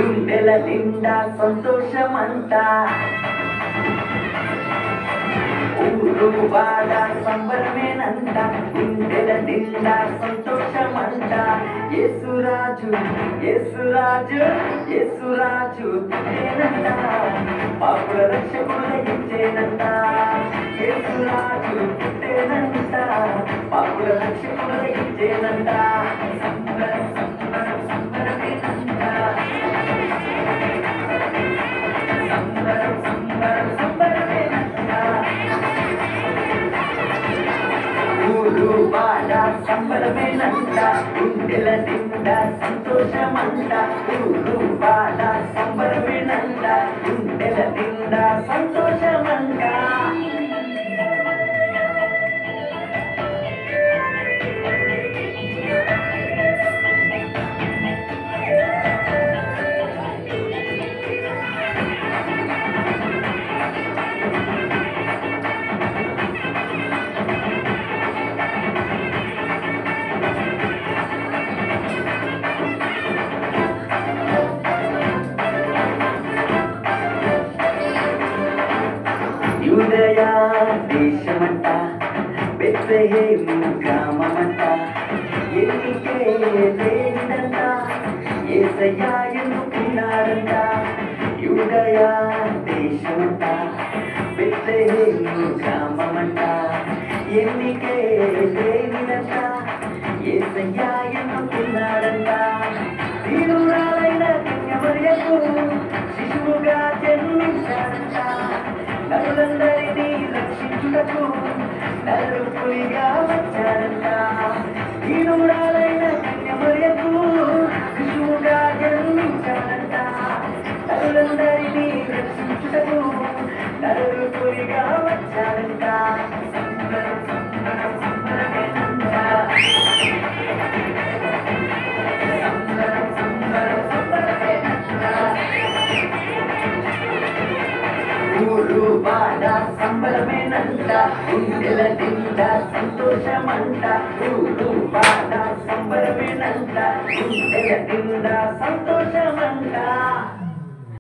గుండెల నిండా సంతోషమంట ఊరు వాడ సంబరమేనంట గుండెల నిండా సంతోషమంట యేసురాజు యేసురాజు యేసురాజు పుట్టేనంట పాపుల రక్షకుడు దయించేనంట యేసురాజు పుట్టేనంట పాపుల రక్షకుడు దయించేనంట సంబరం సంబరం సంబరమేనంట సంబరం సంబరం సంబరమేనంట ఊరు వాడ సంబరమేనంట గుండెల నిండా సంతోషమంట ఊరు వాడ సంబరమేనంట గుండెల నిండా సంతోషమంట యూదయా దేశమంట బెత్లెహేము గ్రామమంట ఎన్నికే లేదంట యేసయ్య ఎన్నుకున్నాడంట యూదయా దేశమంట బెత్లెహేము గ్రామమంట ఎన్నికే లేదంట యేసయ్య ఎన్నుకున్నాడంట దీనురాలైన కన్యమరియకు శిశువుగా జన్మించాడంట నరులందరినీ రక్షించుటకు నరుపులిగా వచ్చాడంట దీనురాలైన కన్యమరియకు శిశువుగా జన్మించాడంట నరులందరినీ రక్షించుటకు నరుపులిగా వచ్చాడంట సంబరం సంబరం సంబరమేనంట సంబరం సంబరం సంబరమేనంట ఊరు వాడ సంబరమేనంట గుండెల నిండా సంతోషమంట ఊరు వాడ సంబరమేనంట గుండెల నిండా సంతోషం